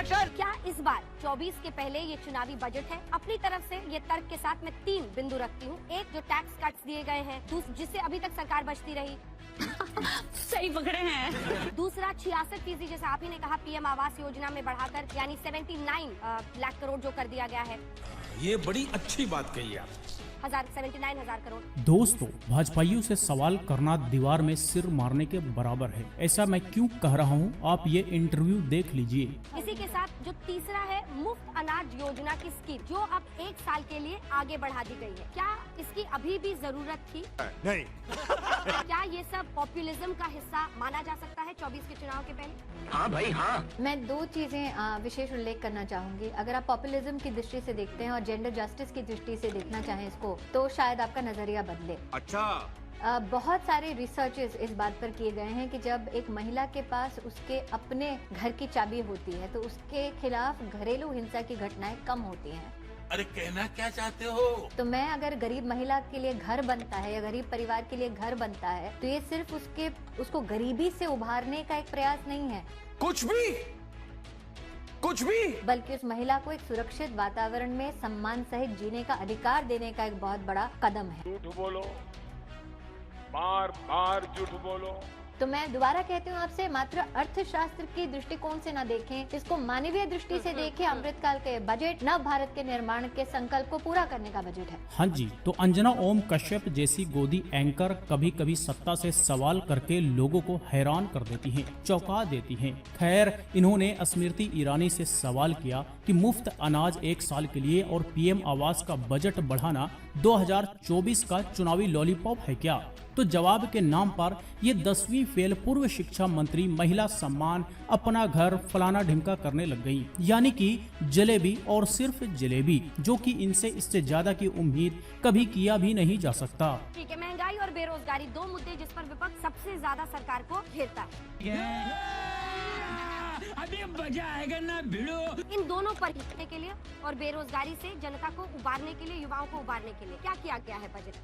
क्या इस बार 24 के पहले ये चुनावी बजट है? अपनी तरफ से ये तर्क के साथ मैं 3 बिंदु रखती हूँ। एक, जो टैक्स कट्स दिए गए हैं, जिससे अभी तक सरकार बचती रही। सही पकड़े हैं। दूसरा, 66% जैसा आप ही ने कहा पीएम आवास योजना में बढ़ाकर, यानी 79 लाख करोड़ जो कर दिया गया है। ये बड़ी अच्छी बात कही आप। 79,000 करोड़। दोस्तों, भाजपाइयों से सवाल करना दीवार में सिर मारने के बराबर है। ऐसा मैं क्यों कह रहा हूँ, आप ये इंटरव्यू देख लीजिए। इसी के साथ जो तीसरा है, मुफ्त अनाज योजना की स्कीम, जो अब 1 साल के लिए आगे बढ़ा दी गई है। क्या इसकी अभी भी जरूरत थी? नहीं। क्या ये सब पॉपुलिज्म का हिस्सा माना जा सकता है 24 के चुनाव के पहले? हाँ भाई हाँ। मैं 2 चीजें विशेष उल्लेख करना चाहूंगी। अगर आप पॉपुलिज्म की दृष्टि से देखते हैं और जेंडर जस्टिस की दृष्टि से देखना चाहें इसको, तो शायद आपका नजरिया बदले। अच्छा। बहुत सारे रिसर्चेस इस बात पर किए गए हैं कि जब एक महिला के पास उसके अपने घर की चाबी होती है तो उसके खिलाफ घरेलू हिंसा की घटनाएं कम होती हैं। अरे कहना क्या चाहते हो? तो मैं अगर गरीब महिला के लिए घर बनता है या गरीब परिवार के लिए घर बनता है तो ये सिर्फ उसको गरीबी से उभारने का एक प्रयास नहीं है, कुछ भी, बल्कि उस महिला को एक सुरक्षित वातावरण में सम्मान सहित जीने का अधिकार देने का एक बहुत बड़ा कदम है। झूठ बोलो, बार बार झूठ बोलो। तो मैं दोबारा कहती हूँ आपसे, मात्र अर्थशास्त्र की दृष्टिकोण से न देखें, इसको मानवीय दृष्टि से देखें। अमृतकाल के बजट नव भारत के निर्माण के संकल्प को पूरा करने का बजट है। हाँ जी, तो अंजना ओम कश्यप जैसी गोदी एंकर कभी कभी सत्ता से सवाल करके लोगों को हैरान कर देती हैं, चौंका देती हैं। खैर, इन्होंने स्मृति ईरानी से सवाल किया कि मुफ्त अनाज 1 साल के लिए और पीएम आवास का बजट बढ़ाना 2024 का चुनावी लॉलीपॉप है क्या? तो जवाब के नाम पर ये 10वीं फेल पूर्व शिक्षा मंत्री महिला सम्मान, अपना घर, फलाना ढिमका करने लग गई। यानी कि जलेबी और सिर्फ जलेबी, जो कि इनसे इससे ज्यादा की उम्मीद कभी किया भी नहीं जा सकता। ठीक है, महंगाई और बेरोजगारी 2 मुद्दे जिस पर विपक्ष सबसे ज्यादा सरकार को घेरता है। अभी मजा आएगा ना भिड़ो। इन दोनों पर जीतने के लिए और बेरोजगारी से जनता को उबारने के लिए, युवाओं को उबारने के लिए क्या किया गया है बजट?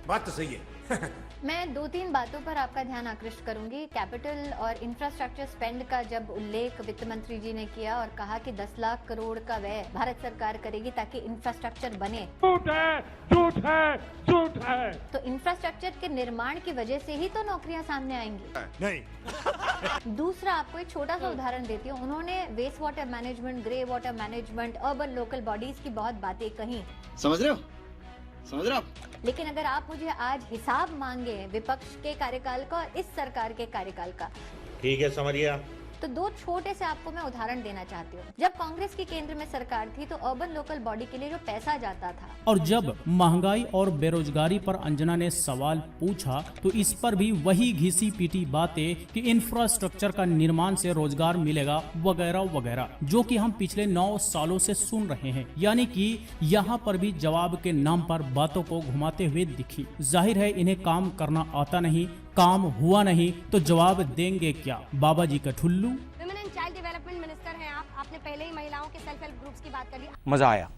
बात तो सही है। मैं 2-3 बातों पर आपका ध्यान आकृष्ट करूंगी। कैपिटल और इंफ्रास्ट्रक्चर स्पेंड का जब उल्लेख वित्त मंत्री जी ने किया और कहा कि 10 लाख करोड़ का व्यय भारत सरकार करेगी ताकि इंफ्रास्ट्रक्चर बने। झूठ है, झूठ है, झूठ है। तो इंफ्रास्ट्रक्चर के निर्माण की वजह से ही तो नौकरियां सामने आएंगी। नहीं। दूसरा, आपको एक छोटा सा उदाहरण देती हूँ। उन्होंने waste water management, grey water management, urban local bodies की बहुत बातें कही। समझ रहे हो? लेकिन अगर आप मुझे आज हिसाब मांगे विपक्ष के कार्यकाल का और इस सरकार के कार्यकाल का, ठीक है, समझ गया। तो 2 छोटे से आपको मैं उदाहरण देना चाहती हूँ। जब कांग्रेस की केंद्र में सरकार थी तो अर्बन लोकल बॉडी के लिए जो पैसा जाता था, और जब महंगाई और बेरोजगारी पर अंजना ने सवाल पूछा तो इस पर भी वही घिसी पीटी बातें कि इंफ्रास्ट्रक्चर का निर्माण से रोजगार मिलेगा वगैरह वगैरह, जो कि हम पिछले 9 सालों से सुन रहे हैं। यानी कि यहाँ पर भी जवाब के नाम पर बातों को घुमाते हुए दिखी। जाहिर है इन्हें काम करना आता नहीं, काम हुआ नहीं तो जवाब देंगे क्या? बाबा जी का ठुल्लू। Women and child development minister हैं आप, आपने पहले ही महिलाओं के सेल्फ हेल्प ग्रुप्स की बात कर ली। मजा आया।